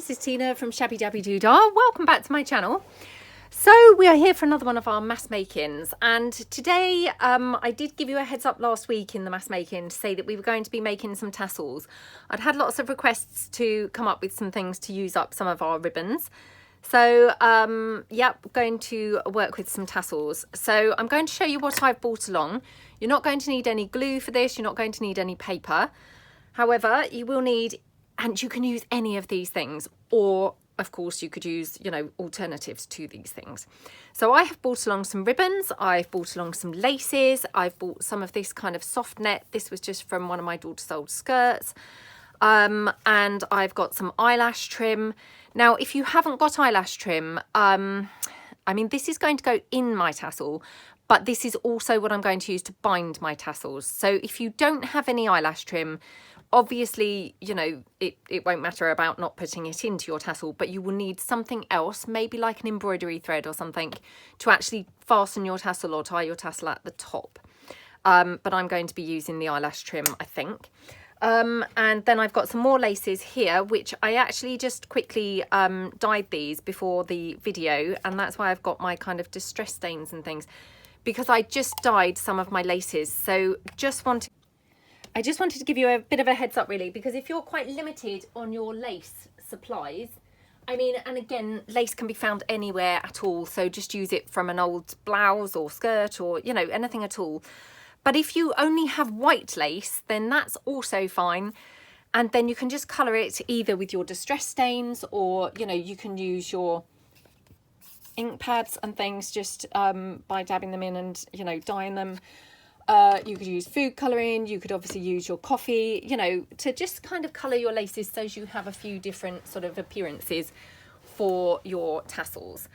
this is Tina from Shabbydabbydoodah. Welcome back to my channel. So we are here for another one of our mass makings, and today I did give you a heads up last week in the mass making to say that we were going to be making some tassels. I'd had lots of requests to come up with some things to use up some of our ribbons. So yeah, going to work with some tassels. So I'm going to show you what I've brought along. You're not going to need any glue for this, you're not going to need any paper. However, you will need, and you can use any of these things, or of course you could use, you know, alternatives to these things. So I have brought along some ribbons, I've brought along some laces, I've bought some of this kind of soft net. This was just from one of my daughter's old skirts. And I've got some eyelash trim. Now, if you haven't got eyelash trim, I mean, this is going to go in my tassel, but this is also what I'm going to use to bind my tassels. So if you don't have any eyelash trim, obviously, you know, it won't matter about not putting it into your tassel, but you will need something else, maybe like an embroidery thread or something, to actually fasten your tassel or tie your tassel at the top. But I'm going to be using the eyelash trim, I think. And then I've got some more laces here, which I actually just quickly dyed these before the video, and that's why I've got my kind of distress stains and things, because I just dyed some of my laces. So I just wanted to give you a bit of a heads up, really, because if you're quite limited on your lace supplies, I mean, and again, lace can be found anywhere at all, so just use it from an old blouse or skirt or, you know, anything at all. But if you only have white lace, then that's also fine. And then you can just colour it either with your distress stains, or, you know, you can use your ink pads and things just by dabbing them in and, you know, dyeing them. You could use food colouring, you could obviously use your coffee, you know, to just kind of colour your laces so you have a few different sort of appearances for your tassels.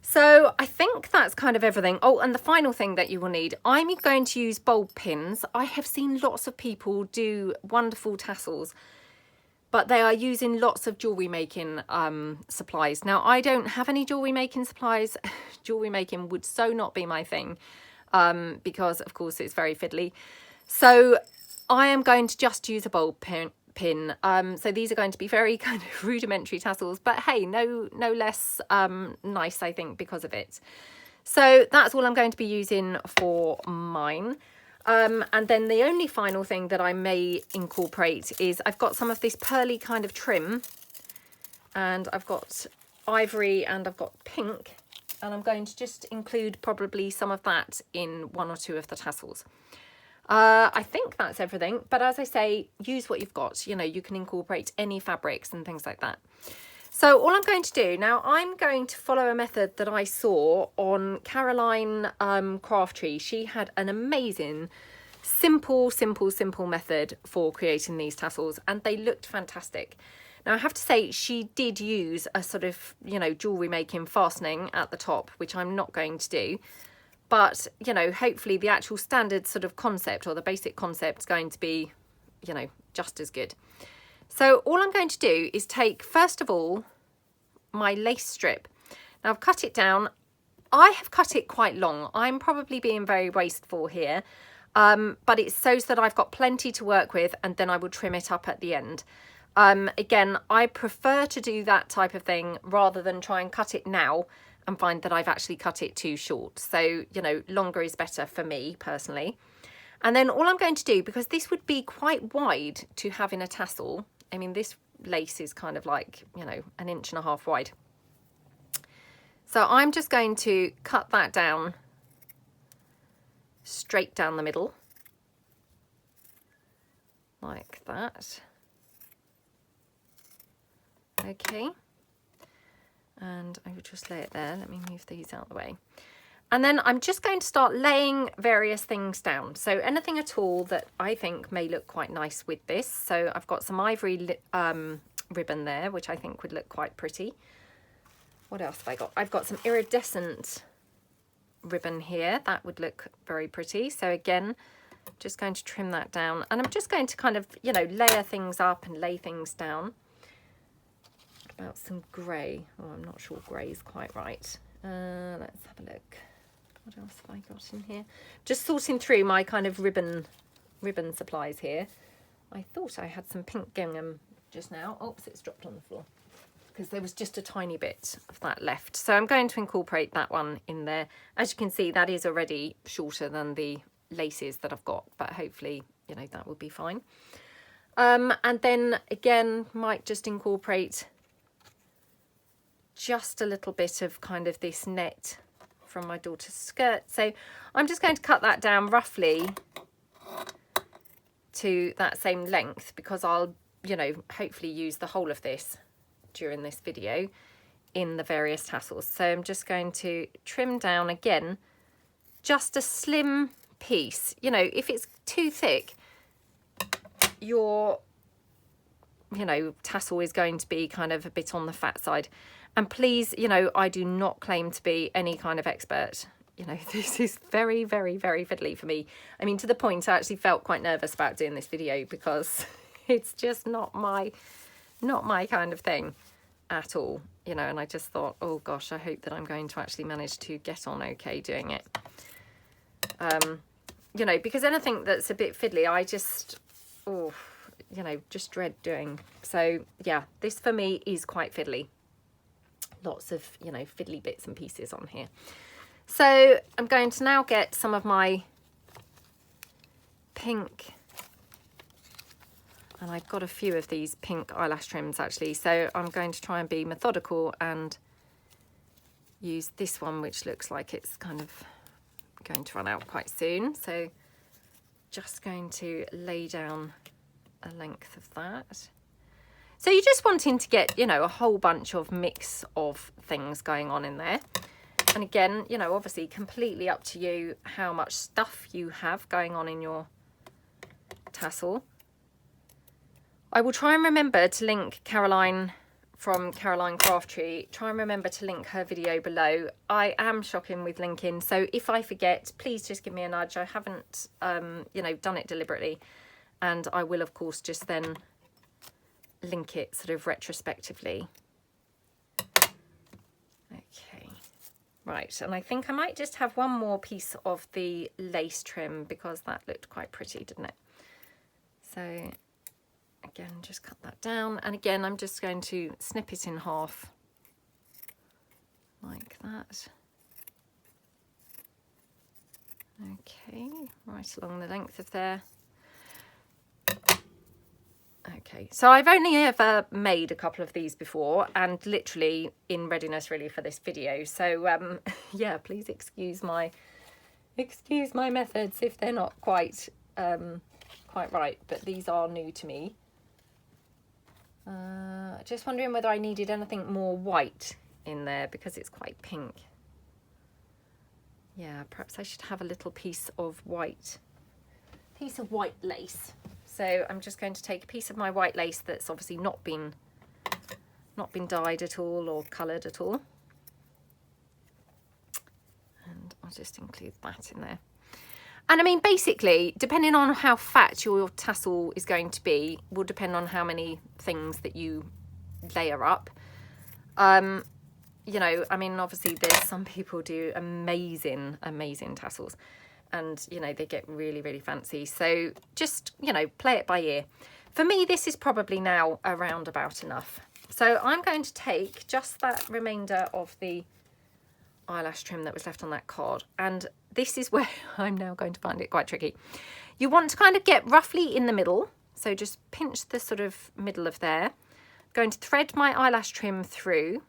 So I think that's kind of everything. Oh, and the final thing that you will need, I'm going to use bulb pins. I have seen lots of people do wonderful tassels, but they are using lots of jewellery making supplies. Now, I don't have any jewellery making supplies. Jewellery making would so not be my thing. Because of course it's very fiddly. So I am going to just use a bulb pin. So these are going to be very kind of rudimentary tassels, but hey, no less nice, I think, because of it. So that's all I'm going to be using for mine. And then the only final thing that I may incorporate is I've got some of this pearly kind of trim, and I've got ivory and I've got pink. And I'm going to just include probably some of that in one or two of the tassels. I think that's everything. But as I say, use what you've got. You know, you can incorporate any fabrics and things like that. So all I'm going to do now, I'm going to follow a method that I saw on Caroline Craftree. She had an amazing, simple method for creating these tassels, and they looked fantastic. Now, I have to say, she did use a sort of, you know, jewellery making fastening at the top, which I'm not going to do. But, you know, hopefully the actual standard sort of concept, or the basic concept, is going to be, you know, just as good. So all I'm going to do is take, first of all, my lace strip. Now, I've cut it down. I have cut it quite long. I'm probably being very wasteful here. But it's so that I've got plenty to work with, and then I will trim it up at the end. Again, I prefer to do that type of thing rather than try and cut it now and find that I've actually cut it too short. So, you know, longer is better for me personally. And then all I'm going to do, because this would be quite wide to have in a tassel. I mean, this lace is kind of like, you know, 1.5 inches wide. So I'm just going to cut that down straight down the middle like that. Okay, and I will just lay it there. Let me move these out of the way. And then I'm just going to start laying various things down. So anything at all that I think may look quite nice with this. So I've got some ivory ribbon there, which I think would look quite pretty. What else have I got? I've got some iridescent ribbon here. That would look very pretty. So again, just going to trim that down. And I'm just going to kind of, you know, layer things up and lay things down. About some grey. Oh, I'm not sure grey is quite right. Let's have a look. What else have I got in here? Just sorting through my kind of ribbon supplies here. I thought I had some pink gingham just now. Oops, it's dropped on the floor. because there was just a tiny bit of that left. So I'm going to incorporate that one in there. As you can see, that is already shorter than the laces that I've got, but hopefully, you know, that will be fine. And then again, might just incorporate just a little bit of kind of this net from my daughter's skirt. So I'm just going to cut that down roughly to that same length, because I'll, you know, hopefully use the whole of this during this video in the various tassels. So I'm just going to trim down again, just a slim piece. You know, if it's too thick, your, you know, tassel is going to be kind of a bit on the fat side. And please, you know, I do not claim to be any kind of expert. You know, this is very, very, very fiddly for me. I mean, to the point I actually felt quite nervous about doing this video, because it's just not my kind of thing at all, you know. And I just thought, oh gosh, I hope that I'm going to actually manage to get on okay doing it. You know, because anything that's a bit fiddly, I just, oh, you know, just dread doing. So yeah, this for me is quite fiddly. Lots of, you know, fiddly bits and pieces on here. So I'm going to now get some of my pink, and I've got a few of these pink eyelash trims actually, so I'm going to try and be methodical and use this one, which looks like it's kind of going to run out quite soon. So just going to lay down a length of that. So you're just wanting to get, you know, a whole bunch of mix of things going on in there. And again, you know, obviously completely up to you how much stuff you have going on in your tassel. I will try and remember to link Caroline from Caroline Craft Tree. Try and remember to link her video below. I am shocking with linking, so if I forget, please just give me a nudge. I haven't, you know, done it deliberately. And I will, of course, just then link it sort of retrospectively. Okay. Right, and I think I might just have one more piece of the lace trim, because that looked quite pretty, didn't it? So again, just cut that down, and again I'm just going to snip it in half like that. Okay, right along the length of there. Okay, so I've only ever made a couple of these before, and literally in readiness really for this video. So yeah, please excuse my methods if they're not quite right, but these are new to me. Just wondering whether I needed anything more white in there, because it's quite pink. Yeah, perhaps I should have a little piece of white lace. So I'm just going to take a piece of my white lace that's obviously not been dyed at all or coloured at all, and I'll just include that in there. And I mean, basically, depending on how fat your tassel is going to be, will depend on how many things that you layer up. You know, I mean, obviously there's some people do amazing tassels, and, you know, they get really, really fancy. So just, you know, play it by ear. For me, this is probably now around about enough. So I'm going to take just that remainder of the eyelash trim that was left on that card. And this is where I'm now going to find it quite tricky. You want to kind of get roughly in the middle. So just pinch the sort of middle of there. I'm going to thread my eyelash trim through.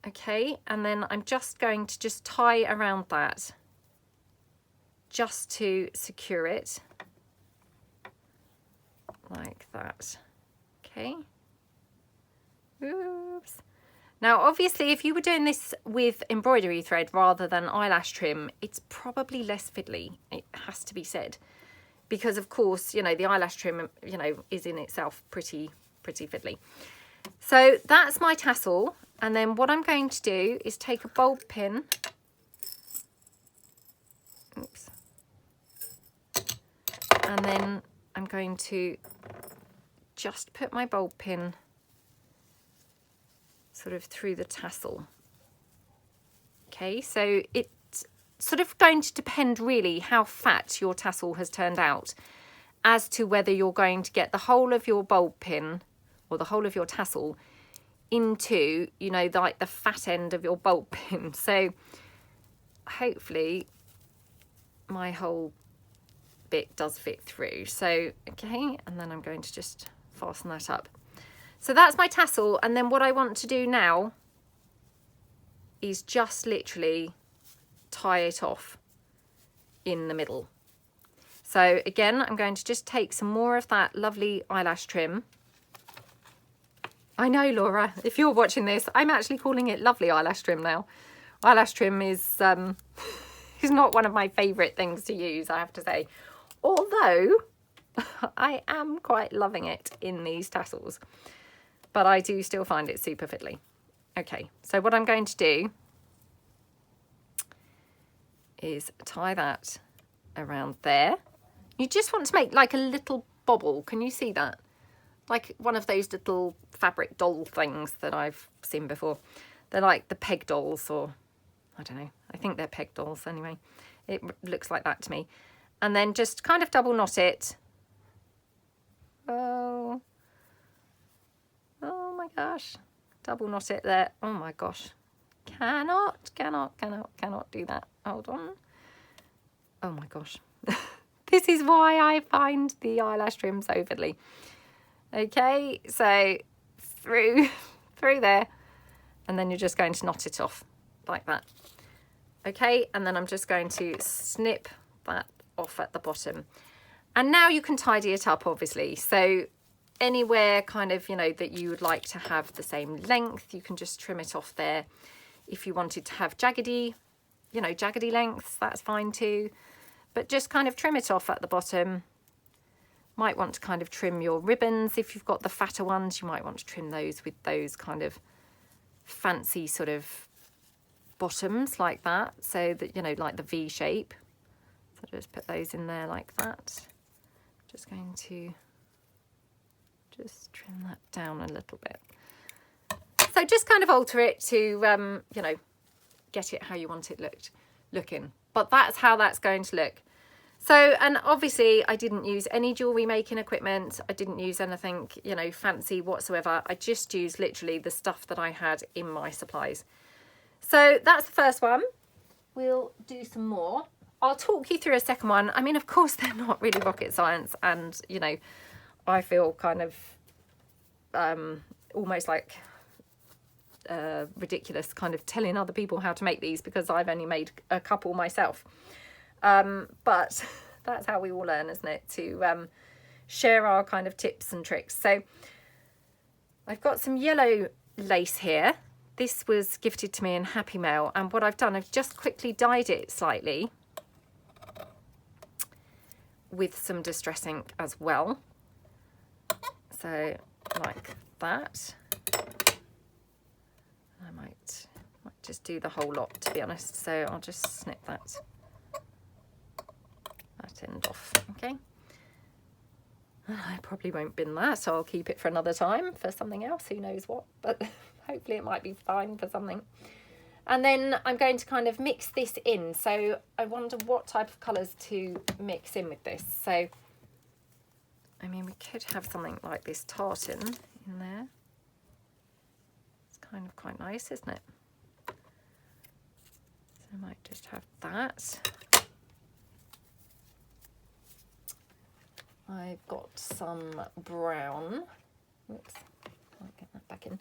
Okay, and then I'm just going to just tie around that, just to secure it like that. Okay. Oops. Now obviously if you were doing this with embroidery thread rather than eyelash trim, it's probably less fiddly, it has to be said, because of course, you know, the eyelash trim, you know, is in itself pretty fiddly. So that's my tassel, and then what I'm going to do is take a bulb pin. Oops. And then I'm going to just put my bulb pin sort of through the tassel. Okay, so it's sort of going to depend really how fat your tassel has turned out as to whether you're going to get the whole of your bulb pin or the whole of your tassel into, you know, like the fat end of your bulb pin. So hopefully my whole bit does fit through. So, okay, and then I'm going to just fasten that up. So that's my tassel, and then what I want to do now is just literally tie it off in the middle. So again, I'm going to just take some more of that lovely eyelash trim. I know, Laura, if you're watching this, I'm actually calling it lovely eyelash trim now. Eyelash trim is not one of my favourite things to use, I have to say. Although I am quite loving it in these tassels, but I do still find it super fiddly. Okay, so what I'm going to do is tie that around there. You just want to make like a little bobble. Can you see that? Like one of those little fabric doll things that I've seen before. They're like the peg dolls, or I don't know. I think they're peg dolls anyway. It looks like that to me. And then just kind of double knot it. Oh my gosh. Double knot it there. Oh my gosh. Cannot do that. Hold on. Oh my gosh. This is why I find the eyelash trim so fiddly. Okay, so through there, and then you're just going to knot it off like that. Okay, and then I'm just going to snip that off at the bottom. And now you can tidy it up, obviously. So anywhere kind of, you know, that you would like to have the same length, you can just trim it off there. If you wanted to have jaggedy, you know, jaggedy lengths, that's fine too. But just kind of trim it off at the bottom. Might want to kind of trim your ribbons. If you've got the fatter ones, you might want to trim those with those kind of fancy sort of bottoms like that. So that, you know, like the V shape. So just put those in there like that. Just going to just trim that down a little bit. So just kind of alter it to, you know, get it how you want it looking. But that's how that's going to look. So, and obviously I didn't use any jewellery making equipment. I didn't use anything, you know, fancy whatsoever. I just used literally the stuff that I had in my supplies. So that's the first one. We'll do some more. I'll talk you through a second one. I mean, of course, they're not really rocket science. And, you know, I feel kind of almost like ridiculous kind of telling other people how to make these, because I've only made a couple myself. But that's how we all learn, isn't it? To share our kind of tips and tricks. So I've got some yellow lace here. This was gifted to me in Happy Mail. And what I've done, I've just quickly dyed it slightly with some Distress ink as well. So like that. I might just do the whole lot, to be honest. So I'll just snip that end off. Okay. I probably won't bin that, so I'll keep it for another time for something else, who knows what, but hopefully it might be fine for something. And then I'm going to kind of mix this in. So I wonder what type of colours to mix in with this. So, I mean, we could have something like this tartan in there. It's kind of quite nice, isn't it? So I might just have that. I've got some brown. Oops, I'll get that back in.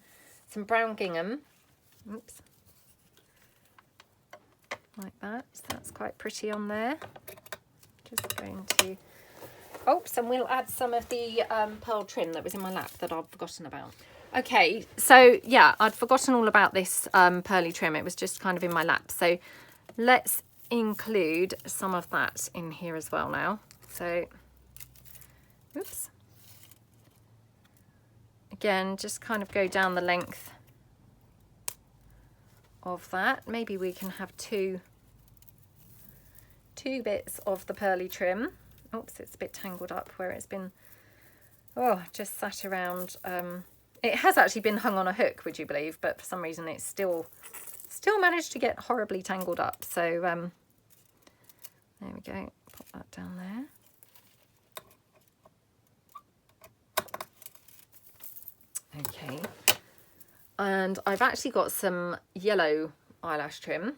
Some brown gingham. Oops. Like that. So that's quite pretty on there. Just going to... Oops, and we'll add some of the pearl trim that was in my lap that I'd forgotten about. Okay, so yeah, I'd forgotten all about this pearly trim. It was just kind of in my lap. So let's include some of that in here as well now. So... Oops. Again, just kind of go down the length of that. Maybe we can have two bits of the pearly trim. Oops, it's a bit tangled up where it's been, just sat around. It has actually been hung on a hook, would you believe? But for some reason it's still managed to get horribly tangled up. So there we go. Pop that down there. Okay. And I've actually got some yellow eyelash trim.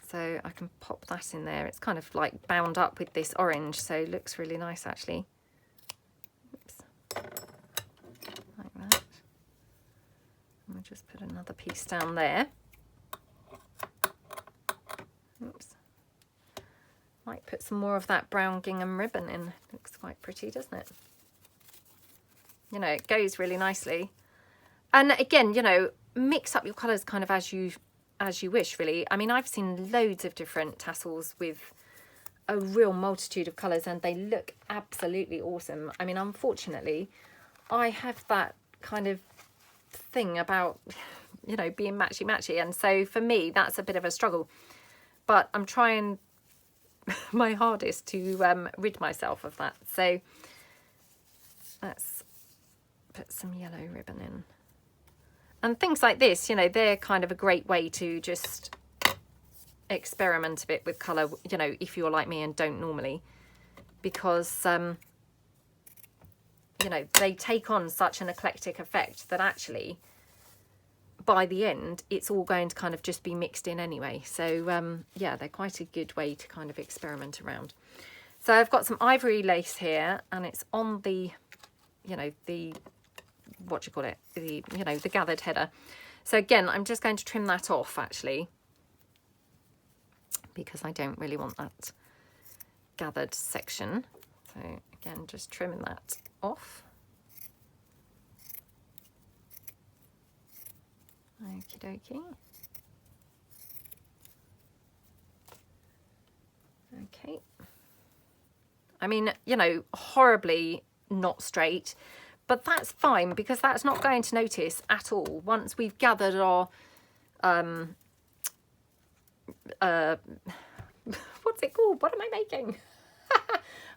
So I can pop that in there. It's kind of like bound up with this orange, so it looks really nice actually. Oops. Like that. And we'll just put another piece down there. Oops. Might put some more of that brown gingham ribbon in. Looks quite pretty, doesn't it? You know, it goes really nicely. And again, you know, mix up your colours kind of as you wish, really. I mean, I've seen loads of different tassels with a real multitude of colours and they look absolutely awesome. I mean, unfortunately, I have that kind of thing about, you know, being matchy-matchy. And so for me, that's a bit of a struggle. But I'm trying my hardest to rid myself of that. So let's put some yellow ribbon in. And things like this, you know, they're kind of a great way to just experiment a bit with colour, you know, if you're like me and don't normally, because, you know, they take on such an eclectic effect that actually by the end it's all going to kind of just be mixed in anyway. So yeah, they're quite a good way to kind of experiment around. So I've got some ivory lace here and it's on the, you know, the, what do you call it, the, you know, the gathered header. So again, I'm just going to trim that off actually, because I don't really want that gathered section. So again, just trimming that off. Okie dokie. Okay. I mean, you know, horribly not straight, but that's fine because that's not going to notice at all once we've gathered our what's it called? What am I making?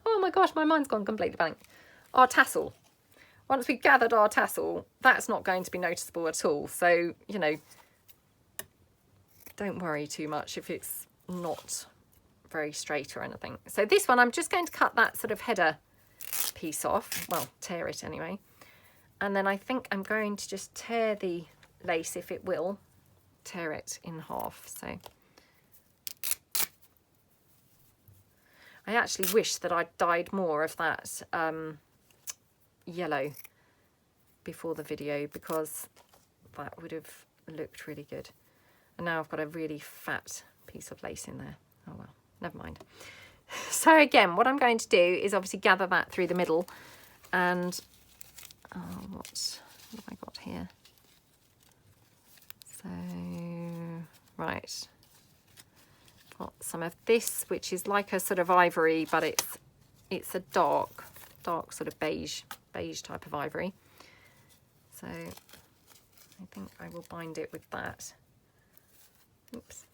Oh my gosh, my mind's gone completely blank. Our tassel. Once we've gathered our tassel, that's not going to be noticeable at all. So, you know, don't worry too much if it's not very straight or anything. So this one, I'm just going to cut that sort of header piece off. Well, tear it anyway. And then I think I'm going to just tear the lace, if it will, tear it in half. So I actually wish that I'd dyed more of that yellow before the video, because that would have looked really good. And now I've got a really fat piece of lace in there. Oh well, never mind. So again, what I'm going to do is obviously gather that through the middle, and what have I got here? So right, got some of this, which is like a sort of ivory, but it's a dark sort of beige type of ivory. So I think I will bind it with that. Oops.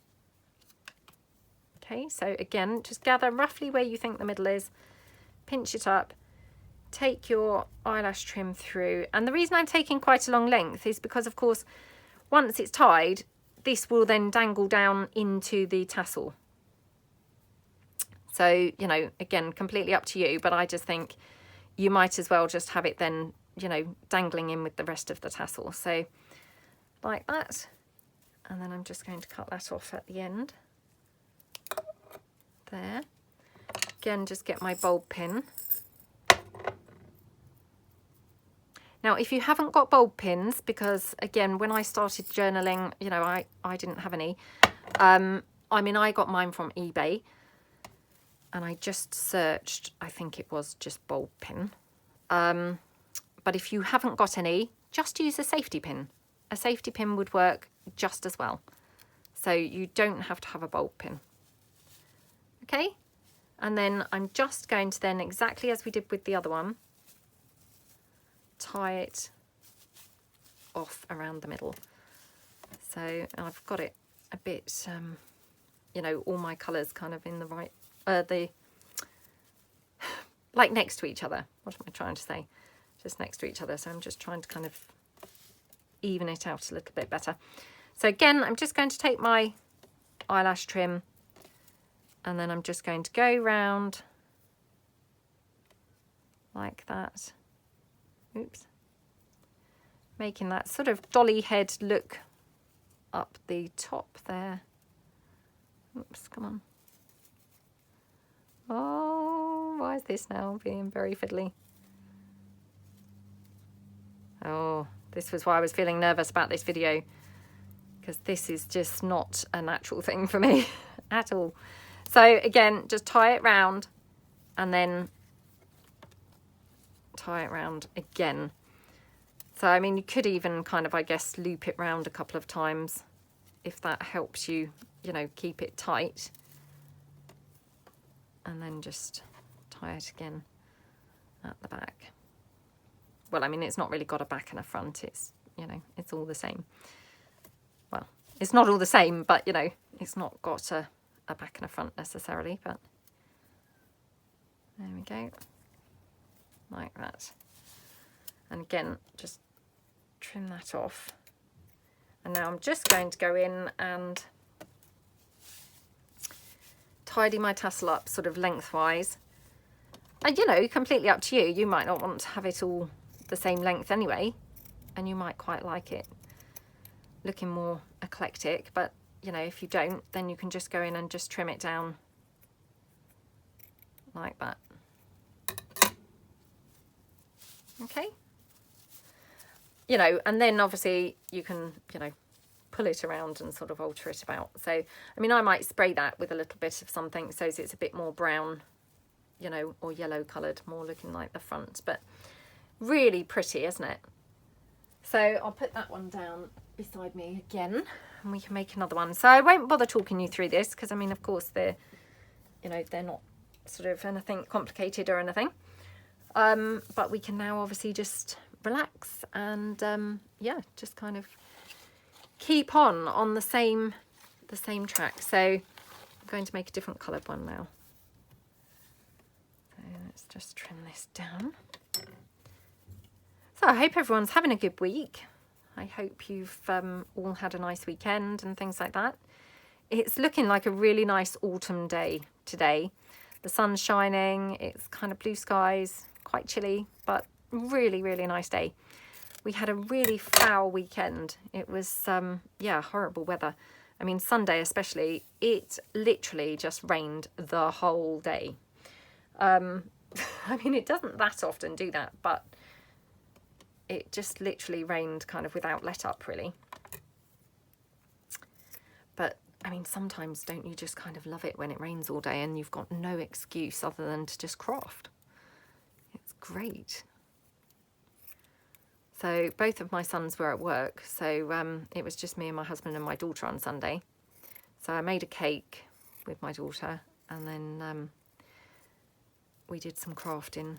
Okay, so again, just gather roughly where you think the middle is, pinch it up, take your eyelash trim through. And the reason I'm taking quite a long length is because, of course, once it's tied, this will then dangle down into the tassel. So, you know, again, completely up to you, but I just think you might as well just have it then, you know, dangling in with the rest of the tassel. So like that. And then I'm just going to cut that off at the end. There. Again, just get my bulb pin. Now, if you haven't got bulb pins, because again, when I started journaling, you know, I didn't have any. I mean, I got mine from eBay, and I just searched, I think it was just bulb pin. But if you haven't got any, just use a safety pin. A safety pin would work just as well. So you don't have to have a bulb pin. Okay, and then I'm just going to then, exactly as we did with the other one, tie it off around the middle. So I've got it a bit, you know, all my colours kind of in the right, like next to each other. What am I trying to say? Just next to each other. So I'm just trying to kind of even it out a little bit better. So again, I'm just going to take my eyelash trim, and then I'm just going to go round like that. Oops. making that sort of dolly head look up the top there. Oops, come on. Oh, why is this now being very fiddly? Oh, this was why I was feeling nervous about this video, because this is just not a natural thing for me at all. So again, just tie it round and then tie it round again. So I mean, you could even kind of, I guess, loop it round a couple of times if that helps you, you know, keep it tight. And then just tie it again at the back. Well, I mean, it's not really got a back and a front. It's, you know, it's all the same. Well, it's not all the same, but, you know, it's not got a back and a front necessarily, but there we go. Like that. And again, just trim that off. And now I'm just going to go in and tidy my tassel up sort of lengthwise. And, you know, completely up to you. You might not want to have it all the same length anyway, and you might quite like it looking more eclectic, but, you know, if you don't, then you can just go in and just trim it down like that. Okay. You know, and then obviously you can, you know, pull it around and sort of alter it about. So, I mean, I might spray that with a little bit of something so it's a bit more brown, you know, or yellow coloured, more looking like the front, but really pretty, isn't it? So I'll put that one down beside me again and we can make another one. So I won't bother talking you through this because, I mean, of course, they're, you know, they're not sort of anything complicated or anything. But we can now obviously just relax and, yeah, just kind of keep on the same track. So I'm going to make a different coloured one now. So let's just trim this down. So I hope everyone's having a good week. I hope you've all had a nice weekend and things like that. It's looking like a really nice autumn day today. The sun's shining, it's kind of blue skies, quite chilly, but really, really nice day. We had a really foul weekend. It was, yeah, horrible weather. I mean, Sunday especially, it literally just rained the whole day. I mean, it doesn't that often do that, but it just literally rained kind of without let up, really. But, I mean, sometimes don't you just kind of love it when it rains all day and you've got no excuse other than to just craft? It's great. So both of my sons were at work, so it was just me and my husband and my daughter on Sunday. So I made a cake with my daughter and then we did some crafting,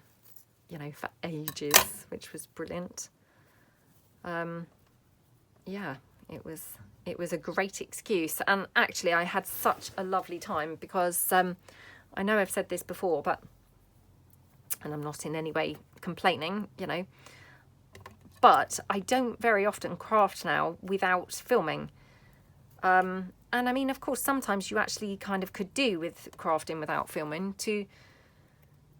you know, for ages, which was brilliant. Yeah, it was a great excuse, and actually I had such a lovely time because I know I've said this before, but, and I'm not in any way complaining, you know, but I don't very often craft now without filming. And I mean, of course, sometimes you actually kind of could do with crafting without filming to,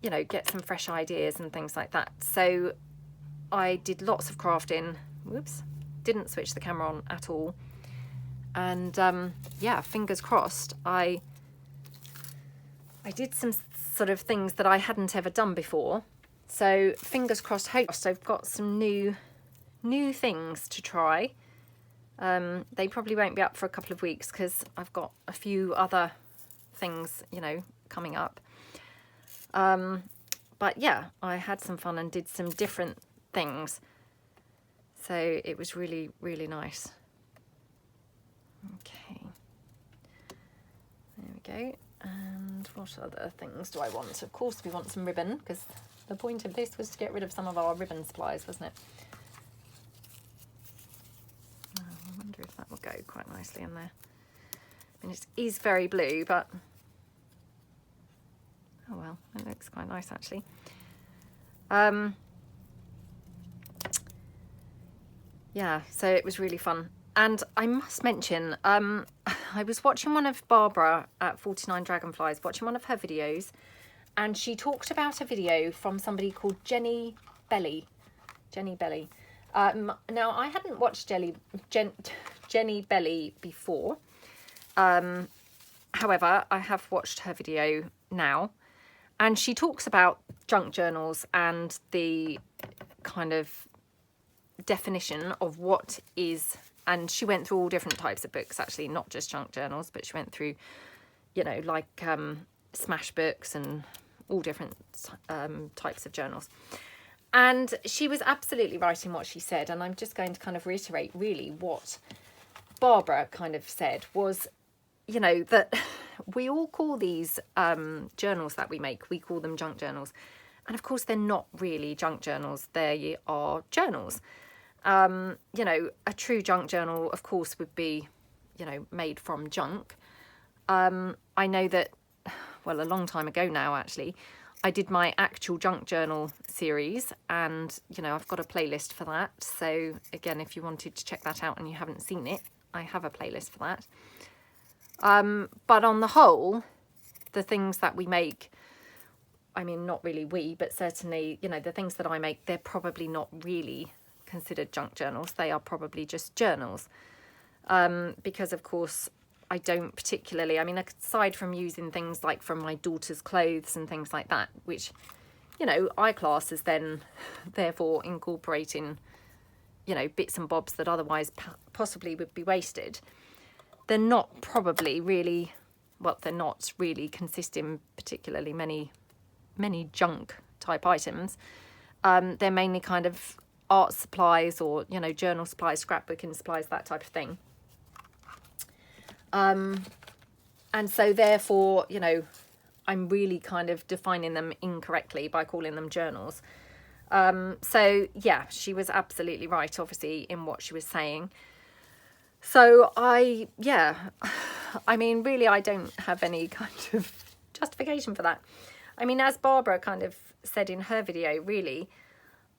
you know, get some fresh ideas and things like that. So I did lots of crafting. Whoops, didn't switch the camera on at all. And yeah, fingers crossed, I did some sort of things that I hadn't ever done before. So fingers crossed, hope I've got some new things to try. They probably won't be up for a couple of weeks because I've got a few other things, you know, coming up. But yeah, I had some fun and did some different things. So it was really, really nice. Okay. There we go. And what other things do I want? Of course we want some ribbon, because the point of this was to get rid of some of our ribbon supplies, wasn't it? Oh, I wonder if that will go quite nicely in there. I mean, it is very blue, but oh well, it looks quite nice actually. Yeah, so it was really fun. And I must mention, I was watching one of Barbara at 49 Dragonflies, watching one of her videos, and she talked about a video from somebody called Jenny Belly. Now, I hadn't watched Jenny Belly before. However, I have watched her video now, and she talks about junk journals and the kind of definition of what is, and she went through all different types of books, actually, not just junk journals, but she went through, you know, like smash books and all different types of journals. And she was absolutely right in what she said, and I'm just going to kind of reiterate really what Barbara kind of said was, you know, that we all call these journals that we make, we call them junk journals. And of course, they're not really junk journals. They are journals. You know, a true junk journal, of course, would be, you know, made from junk. I know that, well, a long time ago now, actually, I did my actual junk journal series, and, you know, I've got a playlist for that. So again, if you wanted to check that out and you haven't seen it, I have a playlist for that. But on the whole, the things that we make, I mean, not really we, but certainly, you know, the things that I make, they're probably not really considered junk journals. They are probably just journals. Because, of course, I don't particularly, I mean, aside from using things like from my daughter's clothes and things like that, which, you know, I class as then therefore incorporating, you know, bits and bobs that otherwise possibly would be wasted. They're not probably really, well, they're not really consisting particularly many junk type items. They're mainly kind of art supplies or, you know, journal supplies, scrapbooking supplies, that type of thing. And so therefore, you know, I'm really kind of defining them incorrectly by calling them journals. So yeah, she was absolutely right, obviously, in what she was saying. So I mean, really, I don't have any kind of justification for that. I mean, as Barbara kind of said in her video, really,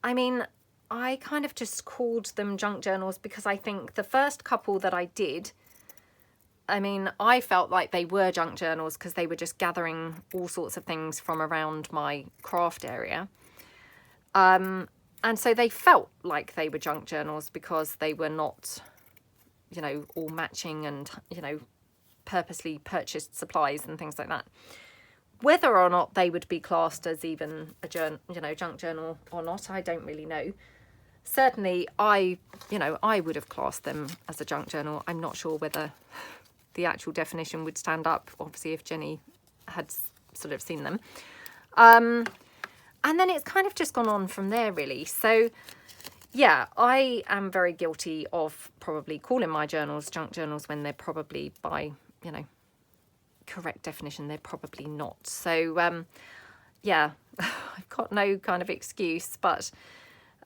I mean, I kind of just called them junk journals because I think the first couple that I did, I mean, I felt like they were junk journals because they were just gathering all sorts of things from around my craft area. And so they felt like they were junk journals because they were not, you know, all matching and, you know, purposely purchased supplies and things like that. Whether or not they would be classed as even a junk journal or not, I don't really know. Certainly, I would have classed them as a junk journal. I'm not sure whether the actual definition would stand up, obviously, if Jenny had sort of seen them. And then it's kind of just gone on from there, really. So, yeah, I am very guilty of probably calling my journals junk journals when they're probably, by, you know, correct definition, they're probably not. So, yeah, I've got no kind of excuse, but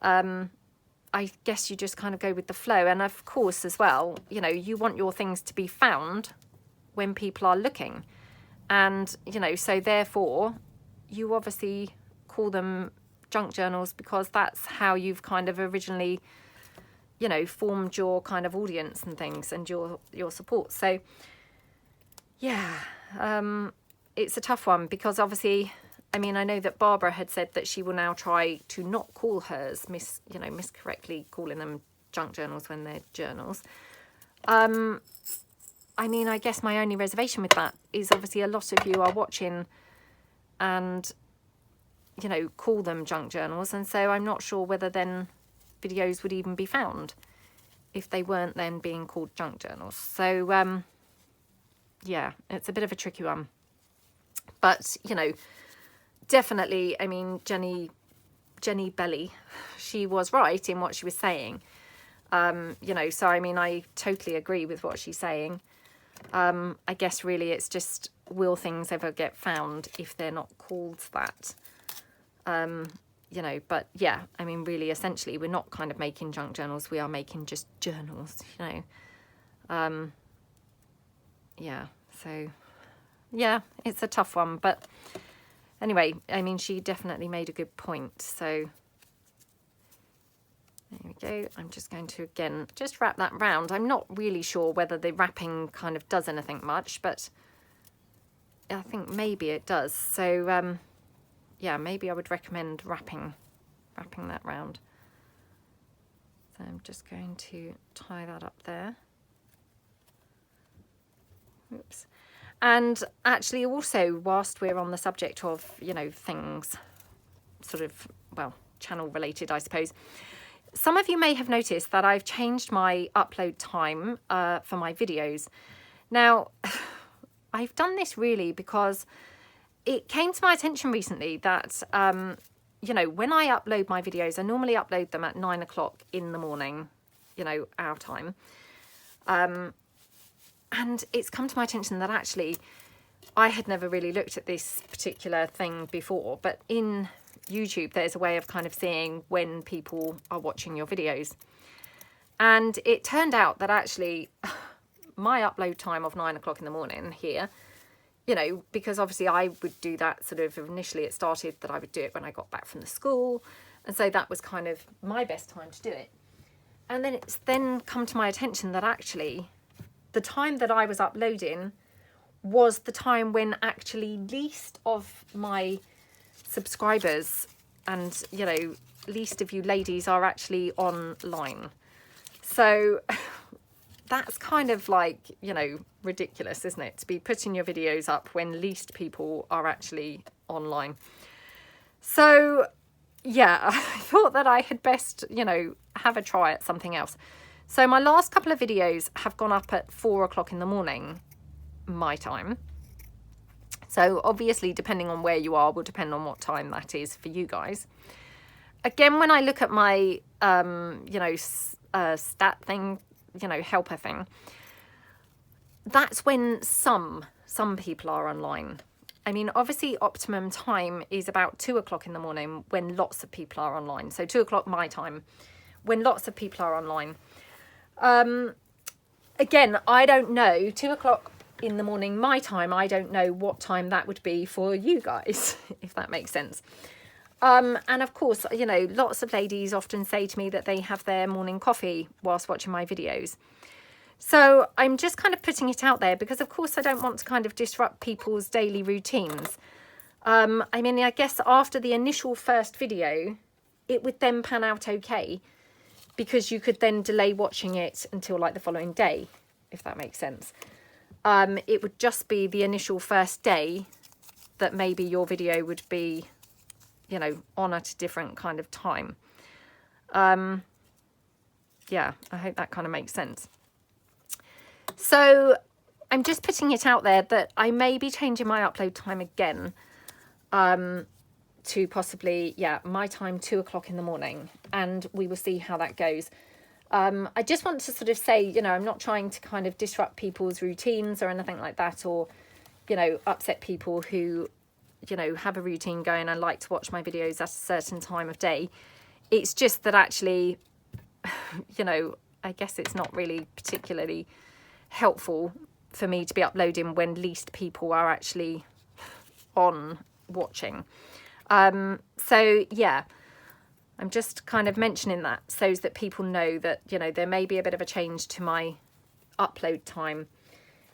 I guess you just kind of go with the flow. And of course, as well, you know, you want your things to be found when people are looking. And, you know, so therefore, you obviously call them junk journals because that's how you've kind of originally, you know, formed your kind of audience and things and your support. So, yeah, it's a tough one because obviously, I mean, I know that Barbara had said that she will now try to not call hers, miscorrectly calling them junk journals when they're journals. I mean, I guess my only reservation with that is obviously a lot of you are watching and, you know, call them junk journals. And so I'm not sure whether then videos would even be found if they weren't then being called junk journals. So, yeah, it's a bit of a tricky one. But, you know, definitely, I mean, Jenny Belly, she was right in what she was saying. You know, so I mean, I totally agree with what she's saying. I guess really it's just, will things ever get found if they're not called that? You know, but yeah, I mean, really, essentially, we're not kind of making junk journals. We are making just journals, you know. Yeah, so yeah, it's a tough one, but anyway, I mean, she definitely made a good point. So there we go. I'm just going to, again, just wrap that round. I'm not really sure whether the wrapping kind of does anything much, but I think maybe it does. So, yeah, maybe I would recommend wrapping that round. So I'm just going to tie that up there. Oops. And actually also, whilst we're on the subject of, you know, things sort of, well, channel related, I suppose, some of you may have noticed that I've changed my upload time for my videos. Now, I've done this really because it came to my attention recently that, you know, when I upload my videos, I normally upload them at 9 o'clock in the morning, you know, our time. And it's come to my attention that actually I had never really looked at this particular thing before, but in YouTube there's a way of kind of seeing when people are watching your videos. And it turned out that actually my upload time of 9 o'clock in the morning here, you know, because obviously I would do that sort of initially, it started that I would do it when I got back from the school. And so that was kind of my best time to do it. And then it's then come to my attention that actually the time that I was uploading was the time when actually least of my subscribers and, you know, least of you ladies are actually online. So that's kind of like, you know, ridiculous, isn't it? To be putting your videos up when least people are actually online. So yeah, I thought that I had best, you know, have a try at something else. So my last couple of videos have gone up at 4 o'clock in the morning, my time. So obviously, depending on where you are, will depend on what time that is for you guys. Again, when I look at my, you know, stat thing, you know, helper thing, that's when some people are online. I mean, obviously, optimum time is about 2 o'clock in the morning when lots of people are online. So 2 o'clock my time, when lots of people are online. Again, I don't know, 2 o'clock in the morning my time, I don't know what time that would be for you guys, if that makes sense. And of course, you know, lots of ladies often say to me that they have their morning coffee whilst watching my videos. So I'm just kind of putting it out there because of course I don't want to kind of disrupt people's daily routines. I mean, I guess after the initial first video, it would then pan out okay, because you could then delay watching it until like the following day, if that makes sense. It would just be the initial first day that maybe your video would be, you know, on at a different kind of time. Yeah, I hope that kind of makes sense. So I'm just putting it out there that I may be changing my upload time again to possibly, yeah, my time 2 o'clock in the morning, and we will see how that goes. I just want to sort of say, you know, I'm not trying to kind of disrupt people's routines or anything like that, or, you know, upset people who, you know, have a routine going and like to watch my videos at a certain time of day. It's just that actually, you know, I guess it's not really particularly helpful for me to be uploading when least people are actually on watching. So yeah, I'm just kind of mentioning that so that people know that, you know, there may be a bit of a change to my upload time,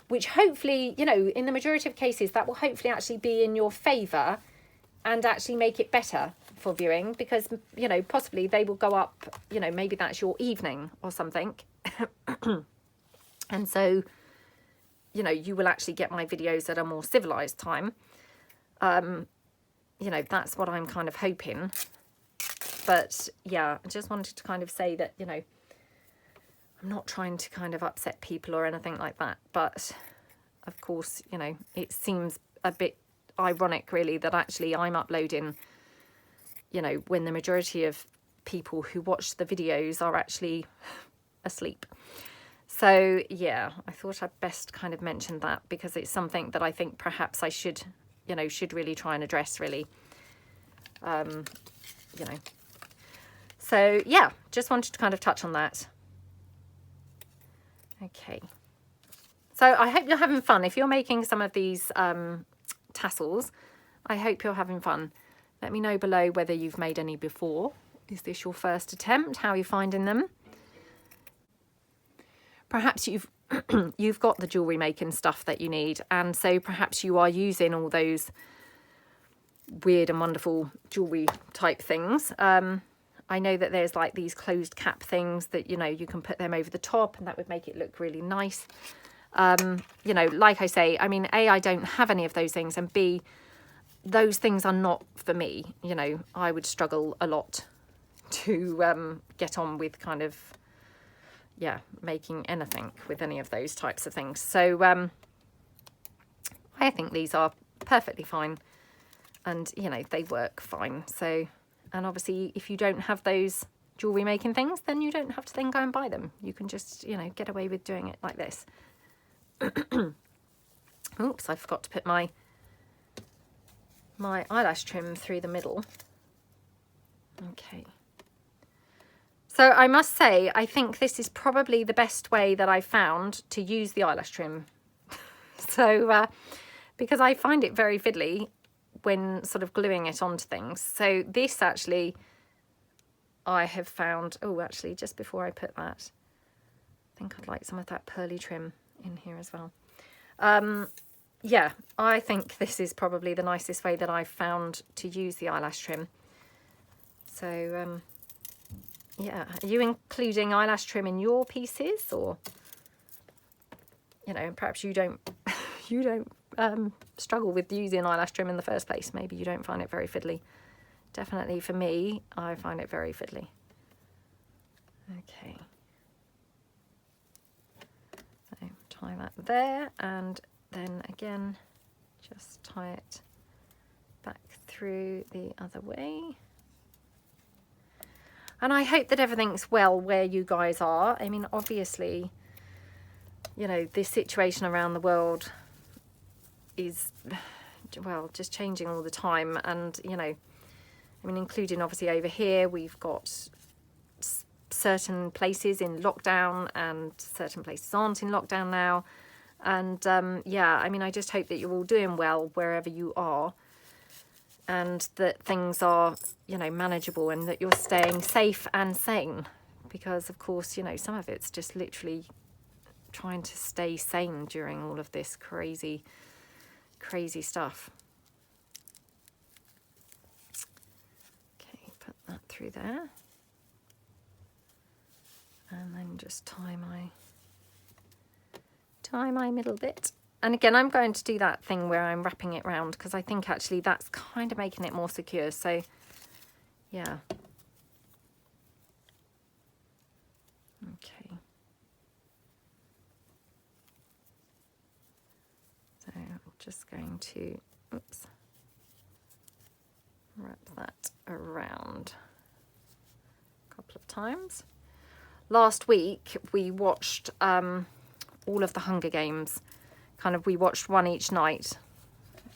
which hopefully, you know, in the majority of cases, that will hopefully actually be in your favour and actually make it better for viewing, because, you know, possibly they will go up, you know, maybe that's your evening or something. And so, you know, you will actually get my videos at a more civilised time. You know, that's what I'm kind of hoping. But yeah, I just wanted to kind of say that, you know, I'm not trying to kind of upset people or anything like that. But of course, you know, it seems a bit ironic really that actually I'm uploading, you know, when the majority of people who watch the videos are actually asleep. So yeah, I thought I'd best kind of mention that, because it's something that I think perhaps I should, you know, should really try and address really. You know, so yeah, just wanted to kind of touch on that. Okay, so I hope you're having fun. If you're making some of these tassels, I hope you're having fun. Let me know below whether you've made any before. Is this your first attempt? How are you finding them? Perhaps you've got the jewellery making stuff that you need, and so perhaps you are using all those weird and wonderful jewellery type things. I know that there's like these closed cap things that, you know, you can put them over the top and that would make it look really nice. You know, like I say, I mean, A, I don't have any of those things, and B, those things are not for me. You know, I would struggle a lot to get on with kind of, yeah, making anything with any of those types of things. So I think these are perfectly fine, and, you know, they work fine. So, and obviously if you don't have those jewellery making things, then you don't have to then go and buy them. You can just, you know, get away with doing it like this. Oops, I forgot to put my eyelash trim through the middle. Okay. So I must say, I think this is probably the best way that I found to use the eyelash trim. So, because I find it very fiddly when sort of gluing it onto things. So this actually, I have found, oh, actually, just before I put that, I think I'd like some of that pearly trim in here as well. Yeah, I think this is probably the nicest way that I've found to use the eyelash trim. So, yeah, are you including eyelash trim in your pieces, or, you know, perhaps you don't, you don't struggle with using eyelash trim in the first place. Maybe you don't find it very fiddly. Definitely for me, I find it very fiddly. Okay. So tie that there, and then again, just tie it back through the other way. And I hope that everything's well where you guys are. I mean, obviously, you know, this situation around the world is, well, just changing all the time. And, you know, I mean, including obviously over here, we've got certain places in lockdown and certain places aren't in lockdown now. And yeah, I mean, I just hope that you're all doing well wherever you are, and that things are, you know, manageable, and that you're staying safe and sane, because of course, you know, some of it's just literally trying to stay sane during all of this crazy stuff. Okay, put that through there, and then just tie my middle bit. And again, I'm going to do that thing where I'm wrapping it round, because I think actually that's kind of making it more secure. So yeah. Okay. So I'm just going to, oops, wrap that around a couple of times. Last week we watched all of the Hunger Games. Kind of, we watched one each night.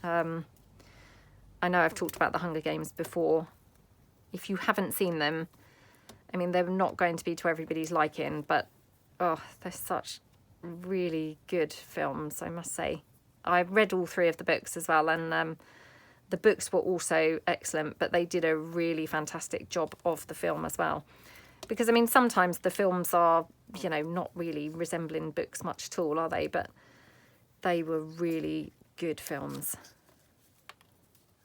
I know I've talked about the Hunger Games before. If you haven't seen them, I mean, they're not going to be to everybody's liking, but oh, they're such really good films, I must say. I've read all 3 of the books as well, and the books were also excellent, but they did a really fantastic job of the film as well. Because, I mean, sometimes the films are, you know, not really resembling books much at all, are they? But they were really good films.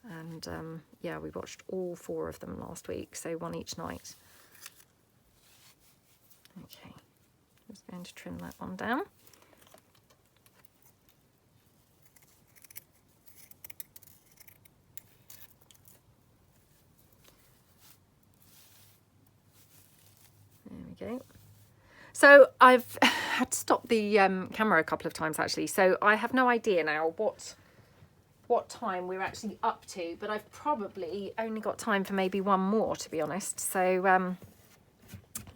And yeah, we watched all 4 of them last week, so one each night. Okay, just going to trim that one down. There we go. So I've had to stop the camera a couple of times actually, so I have no idea now what time we're actually up to, but I've probably only got time for maybe one more, to be honest. So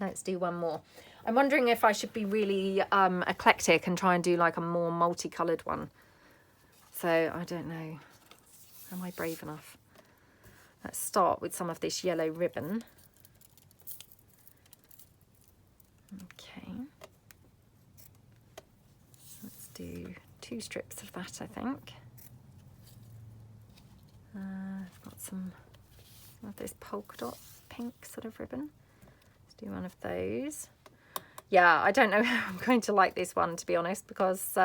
let's do one more. I'm wondering if I should be really eclectic and try and do like a more multicoloured one. So I don't know. Am I brave enough? Let's start with some of this yellow ribbon. Okay. Let's do 2 strips of that, I think. I've got some of this polka dot pink sort of ribbon. Let's do one of those. Yeah, I don't know how I'm going to like this one, to be honest, because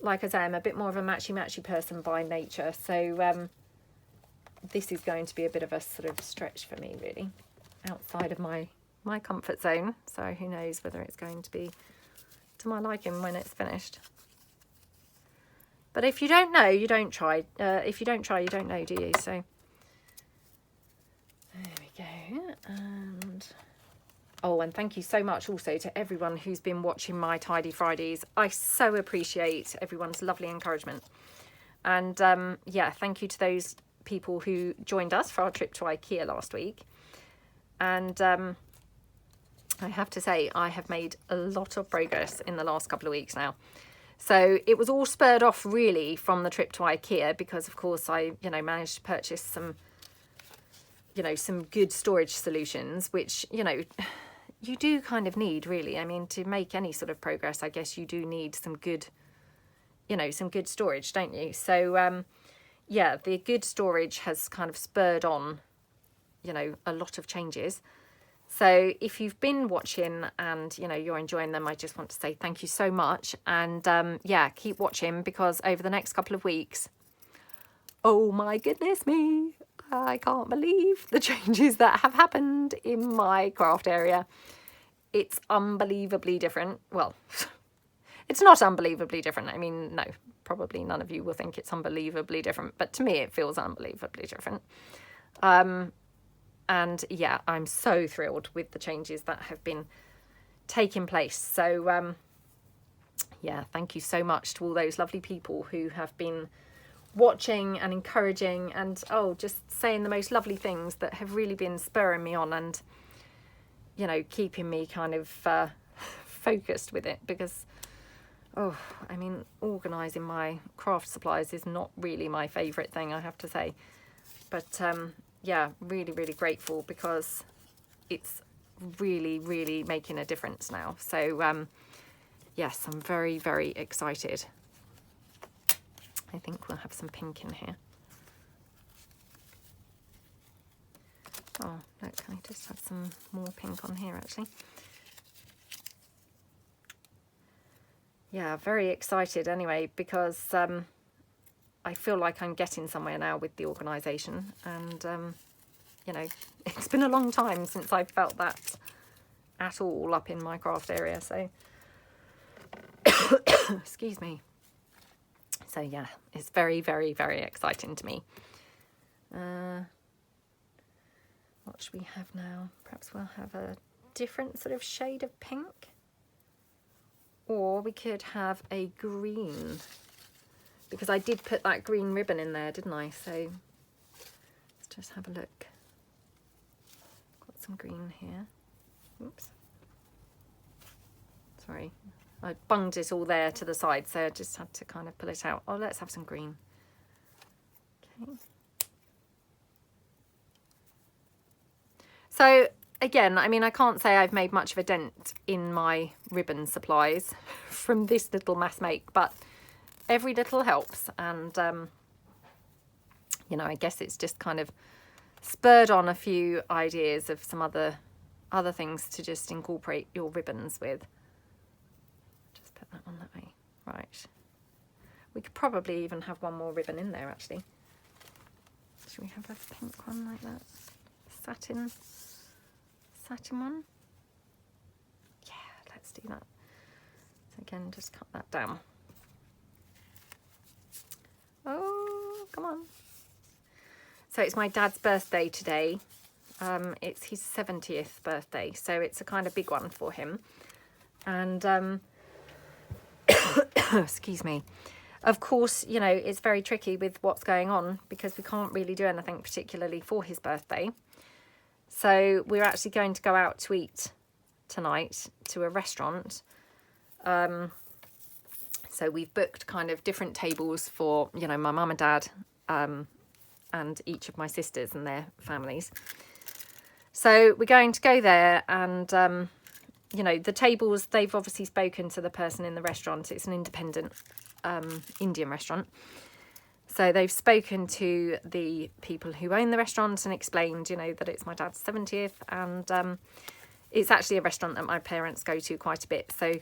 like I say, I'm a bit more of a matchy person by nature, so this is going to be a bit of a sort of stretch for me, really. outside of my comfort zone. So who knows whether it's going to be to my liking when it's finished. But if you don't know, you don't try. If you don't try, you don't know, do you? So there we go. And oh, and thank you so much also to everyone who's been watching my Tidy Fridays. I so appreciate everyone's lovely encouragement. And yeah, thank you to those people who joined us for our trip to IKEA last week. And I have to say, I have made a lot of progress in the last couple of weeks now. So it was all spurred off really from the trip to IKEA because, of course, I, managed to purchase some, some good storage solutions, which, you do kind of need really. I mean, to make any sort of progress, I guess you do need some good, some good storage, don't you? So, yeah, the good storage has kind of spurred on, a lot of changes. So if you've been watching and, you're enjoying them, I just want to say thank you so much. And yeah, keep watching because over the next couple of weeks, oh my goodness me, I can't believe the changes that have happened in my craft area. It's unbelievably different. Well, it's not unbelievably different. I mean, no, probably none of you will think it's unbelievably different, but to me it feels unbelievably different. And yeah, I'm so thrilled with the changes that have been taking place. So yeah, thank you so much to all those lovely people who have been watching and encouraging and just saying the most lovely things that have really been spurring me on and keeping me kind of focused with it because I mean, organising my craft supplies is not really my favourite thing, I have to say, but yeah, really, really grateful because it's really, really making a difference now. So, yes, I'm very, very excited. I think we'll have some pink in here. Oh, look, I just have some more pink on here, actually. Yeah, very excited anyway, because I feel like I'm getting somewhere now with the organisation and, it's been a long time since I've felt that at all up in my craft area, so, excuse me. So yeah, it's very, very, very exciting to me. What should we have now? Perhaps we'll have a different sort of shade of pink. Or we could have a green, because I did put that green ribbon in there, didn't I? So let's just have a look. Got some green here. Oops. Sorry, I bunged it all there to the side, so I just had to kind of pull it out. Oh, let's have some green. Okay. So again, I mean, I can't say I've made much of a dent in my ribbon supplies from this little mass make, but every little helps. And, I guess it's just kind of spurred on a few ideas of some other things to just incorporate your ribbons with. Just put that on that way. Right. We could probably even have one more ribbon in there, actually. Should we have a pink one like that? Satin one. Yeah, let's do that. So again, just cut that down. Oh, come on. So it's my dad's birthday today. It's his 70th birthday, so it's a kind of big one for him. And excuse me. Of course, it's very tricky with what's going on because we can't really do anything particularly for his birthday. So we're actually going to go out to eat tonight to a restaurant. So we've booked kind of different tables for, my mum and dad and each of my sisters and their families. So we're going to go there and, the tables, they've obviously spoken to the person in the restaurant. It's an independent Indian restaurant. So they've spoken to the people who own the restaurant and explained, that it's my dad's 70th and it's actually a restaurant that my parents go to quite a bit. So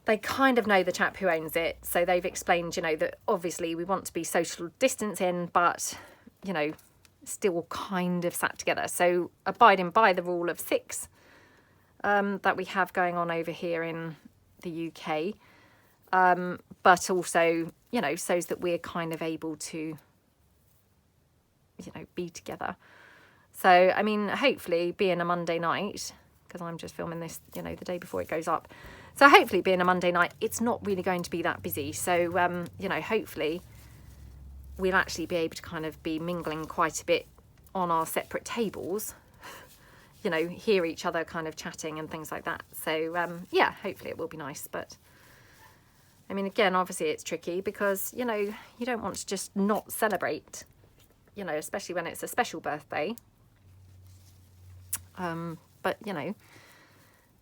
they kind of know the chap who owns it. So they've explained, that obviously we want to be social distancing, but, still kind of sat together. So abiding by the rule of 6 that we have going on over here in the UK, but also, you know, so that we're kind of able to, you know, be together. So, I mean, hopefully being a Monday night, because I'm just filming this, you know, the day before it goes up. So hopefully being a Monday night, it's not really going to be that busy. So, you know, hopefully we'll actually be able to kind of be mingling quite a bit on our separate tables, you know, hear each other kind of chatting and things like that. So, yeah, hopefully it will be nice. But, I mean, again, obviously it's tricky because, you know, you don't want to just not celebrate, you know, especially when it's a special birthday. But, you know,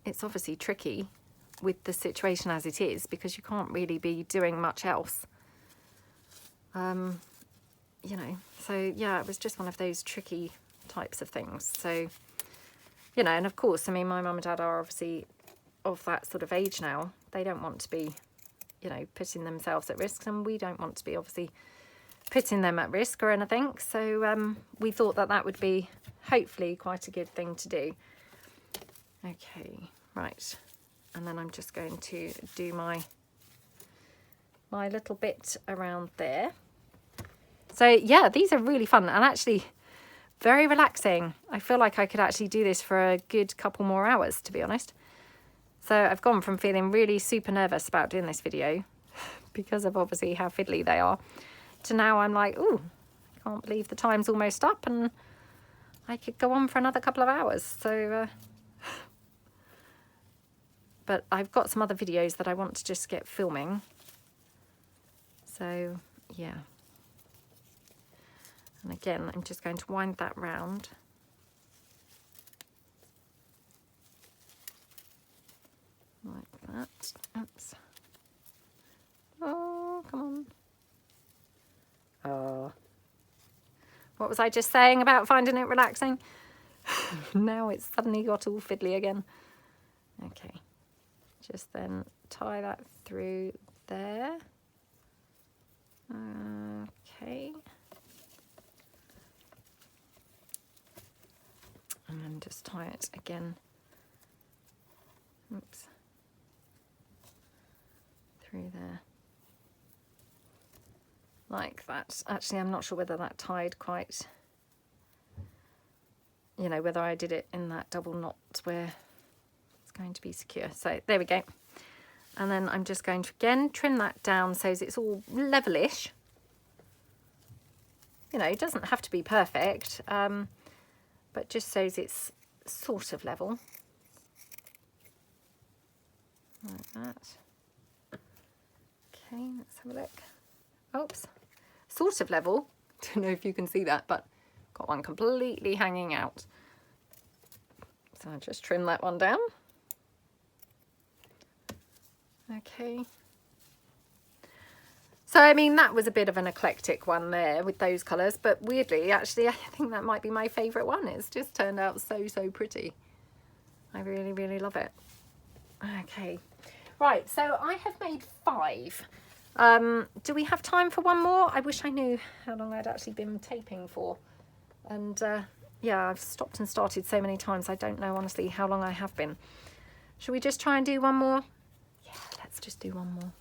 it's obviously tricky with the situation as it is because you can't really be doing much else. You know, so yeah, it was just one of those tricky types of things. So, you know, and of course, I mean, my mum and dad are obviously of that sort of age now. They don't want to be, you know, putting themselves at risk, and we don't want to be obviously putting them at risk or anything. So we thought that that would be hopefully quite a good thing to do. Okay, right. And then I'm just going to do my little bit around there. So yeah, these are really fun and actually very relaxing. I feel like I could actually do this for a good couple more hours, to be honest. So I've gone from feeling really super nervous about doing this video because of obviously how fiddly they are, to now I'm like, ooh, I can't believe the time's almost up and I could go on for another couple of hours. So, but I've got some other videos that I want to just get filming. So, yeah. And again, I'm just going to wind that round. Like that. Oops. Oh, come on. Oh. What was I just saying about finding it relaxing? Now it's suddenly got all fiddly again. Okay. Just then tie that through there. Okay. And then just tie it again. Oops. Through there. Like that. Actually, I'm not sure whether that tied quite, you know, whether I did it in that double knot where it's going to be secure. So there we go. And then I'm just going to again trim that down so it's all levelish. You know, it doesn't have to be perfect, but just so it's sort of level. Like that. Okay, let's have a look. Oops. Sort of level. Don't know if you can see that, but got one completely hanging out. So I'll just trim that one down. Okay. So, I mean, that was a bit of an eclectic one there with those colours, but weirdly, actually, I think that might be my favourite one. It's just turned out so, so pretty. I really, really love it. Okay. Right, so I have made 5. Do we have time for one more? I wish I knew how long I'd actually been taping for. And, yeah, I've stopped and started so many times. I don't know, honestly, how long I have been. Shall we just try and do one more? Yeah, let's just do one more.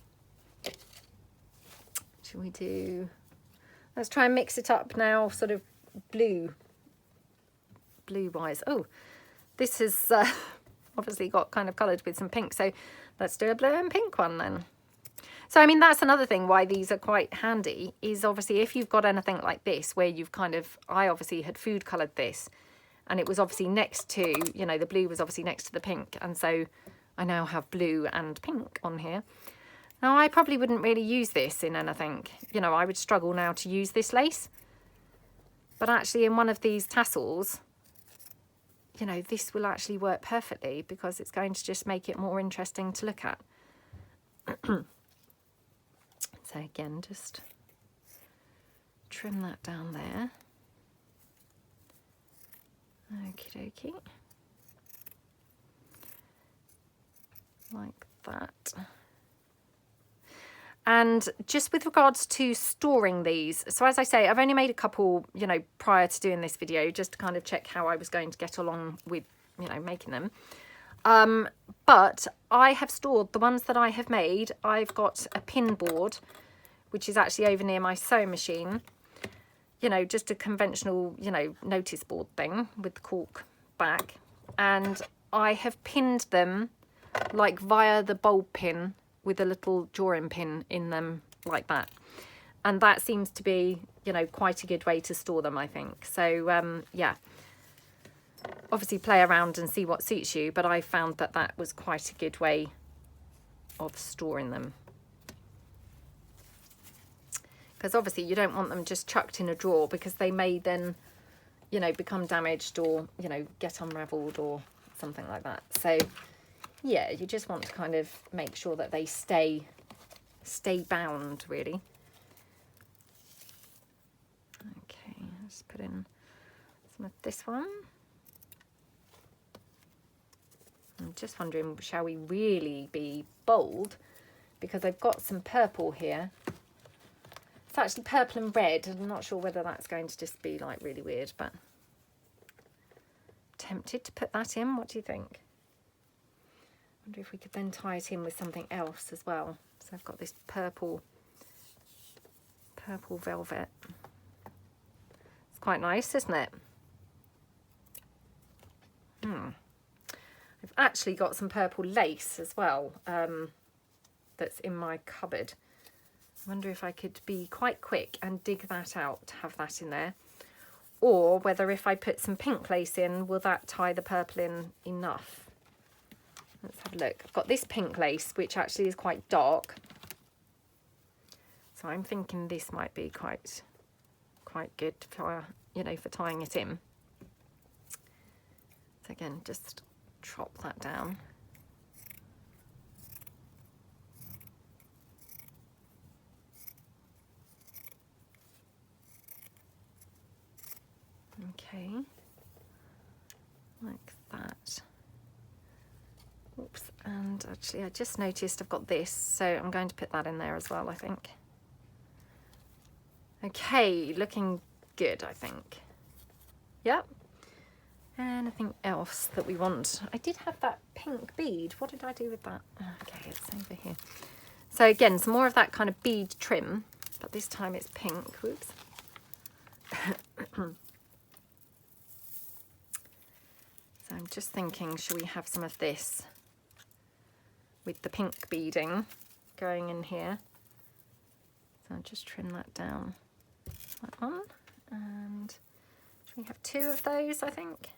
Shall we do... Let's try and mix it up now, sort of blue-wise. Oh, this has obviously got kind of coloured with some pink. So let's do a blue and pink one then. So, I mean, that's another thing why these are quite handy is obviously if you've got anything like this where you've kind of... I obviously had food coloured this and it was obviously next to, you know, the blue was obviously next to the pink. And so I now have blue and pink on here. Now, I probably wouldn't really use this in anything. You know, I would struggle now to use this lace. But actually in one of these tassels, you know, this will actually work perfectly because it's going to just make it more interesting to look at. So again, just trim that down there. Okie dokie. Like that. And just with regards to storing these, so as I say, I've only made a couple, you know, prior to doing this video, just to kind of check how I was going to get along with, you know, making them. But I have stored the ones that I have made. I've got a pin board, which is actually over near my sewing machine. You know, just a conventional, you know, notice board thing with the cork back. And I have pinned them like via the bulb pin with a little drawing pin in them like that. And that seems to be, you know, quite a good way to store them, I think. So, yeah, obviously play around and see what suits you, but I found that that was quite a good way of storing them. Because obviously you don't want them just chucked in a drawer, because they may then, you know, become damaged or, you know, get unravelled or something like that. So yeah, you just want to kind of make sure that they stay bound, really. Okay, let's put in some of this one. I'm just wondering, shall we really be bold? Because I've got some purple here. It's actually purple and red. I'm not sure whether that's going to just be like really weird, but tempted to put that in. What do you think? I wonder if we could then tie it in with something else as well. So I've got this purple velvet. It's quite nice, isn't it? I've actually got some purple lace as well, that's in my cupboard. I wonder if I could be quite quick and dig that out to have that in there. Or whether if I put some pink lace in, will that tie the purple in enough? Let's have a look. I've got this pink lace, which actually is quite dark. So I'm thinking this might be quite good for, you know, for tying it in. So again, just chop that down. Okay, like that. Oops, and actually I just noticed I've got this, so I'm going to put that in there as well, I think. Okay, looking good, I think. Yep. Anything else that we want? I did have that pink bead. What did I do with that? Okay, it's over here. So again, some more of that kind of bead trim, but this time it's pink. Whoops. So I'm just thinking, should we have some of this with the pink beading going in here? So I'll just trim that down, that one. And should we have two of those, I think?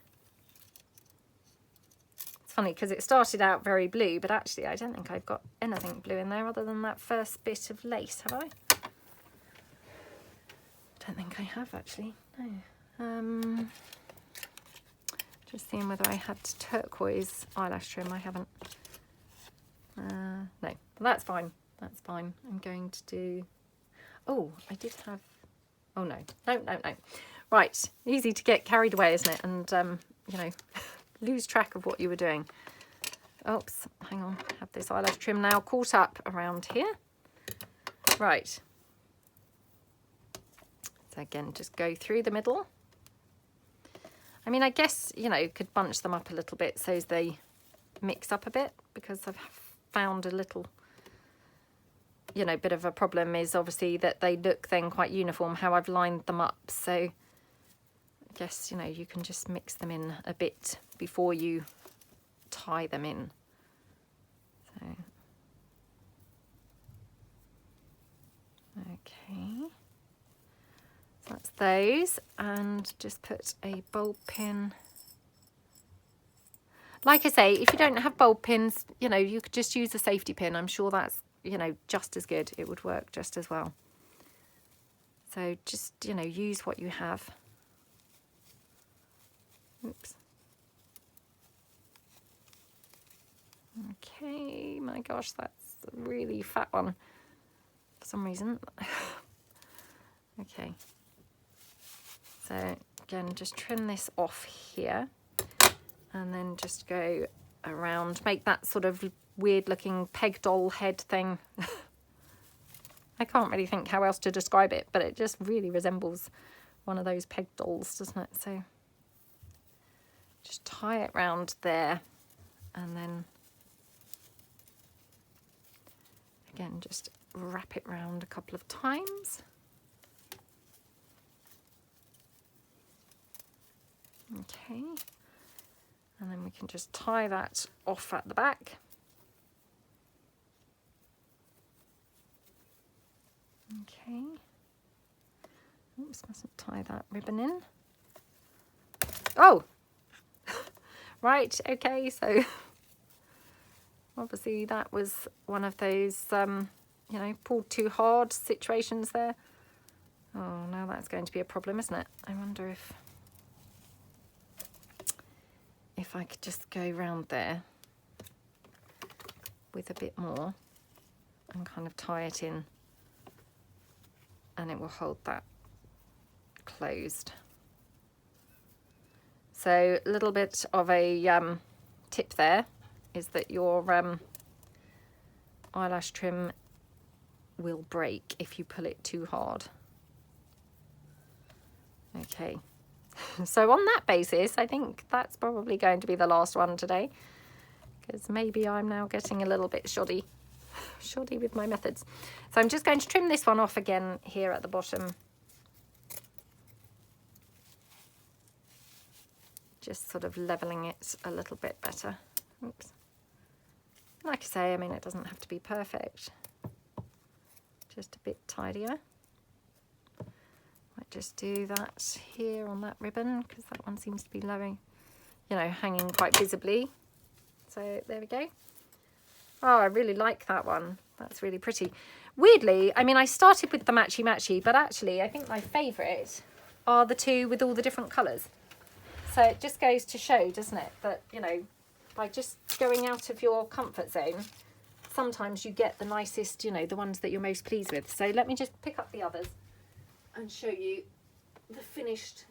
It's funny because it started out very blue, but actually I don't think I've got anything blue in there other than that first bit of lace, have I? Don't think I have, actually, no. Just seeing whether I had turquoise eyelash trim. I haven't. No, well, that's fine. That's fine. I'm going to do... Oh, I did have... Oh, no. No. Right. Easy to get carried away, isn't it? And, you know, lose track of what you were doing. Oops. Hang on. Have this eyelash trim now caught up around here. Right. So, again, just go through the middle. I mean, I guess, you know, could bunch them up a little bit so they mix up a bit, because I've found a little, you know, bit of a problem is obviously that they look then quite uniform how I've lined them up. So I guess, you know, you can just mix them in a bit before you tie them in. So, okay. So that's those, and just put a bulb pin. Like I say, if you don't have bulb pins, you know, you could just use a safety pin. I'm sure that's, you know, just as good. It would work just as well. So just, you know, use what you have. Oops. Okay, my gosh, that's a really fat one for some reason. Okay. So again, just trim this off here and then just go around, make that sort of weird looking peg doll head thing. I can't really think how else to describe it, but it just really resembles one of those peg dolls, doesn't it? So just tie it round there, and then again just wrap it round a couple of times. Okay, and then we can just tie that off at the back. Okay, oops, mustn't tie that ribbon in. Oh, right, okay, so obviously that was one of those, you know, pulled too hard situations there. Oh, now that's going to be a problem, isn't it? I wonder if I could just go round there with a bit more and kind of tie it in, and it will hold that closed. So a little bit of a tip there is that your eyelash trim will break if you pull it too hard. Okay. So on that basis, I think that's probably going to be the last one today, because maybe I'm now getting a little bit shoddy with my methods. So I'm just going to trim this one off again here at the bottom. Just sort of leveling it a little bit better. Oops. Like I say, I mean, it doesn't have to be perfect, just a bit tidier. Might just do that here on that ribbon, because that one seems to be lowering, you know, hanging quite visibly. So there we go. Oh, I really like that one. That's really pretty. Weirdly, I mean, I started with the matchy, but actually I think my favourite are the two with all the different colours. So it just goes to show, doesn't it, that, you know, by just going out of your comfort zone, sometimes you get the nicest, you know, the ones that you're most pleased with. So let me just pick up the others and show you the finished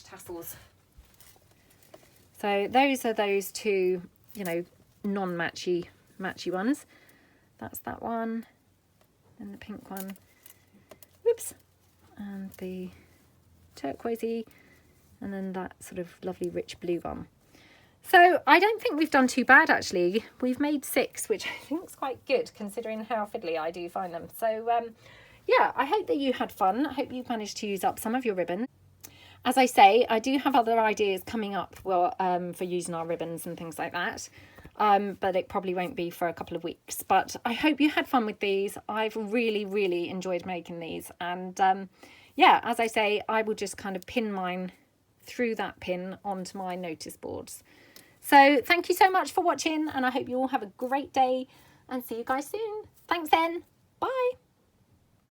tassels. So those are those two, you know, non-matchy ones. That's that one, and the pink one, whoops, and the turquoisey, and then that sort of lovely rich blue one. So I don't think we've done too bad, actually. We've made 6, which I think is quite good considering how fiddly I do find them. So yeah, I hope that you had fun. I hope you managed to use up some of your ribbon. As I say, I do have other ideas coming up, well, for using our ribbons and things like that. But it probably won't be for a couple of weeks. But I hope you had fun with these. I've really enjoyed making these. And yeah, as I say, I will just kind of pin mine through that pin onto my notice boards. So thank you so much for watching, and I hope you all have a great day, and see you guys soon. Thanks then. Bye.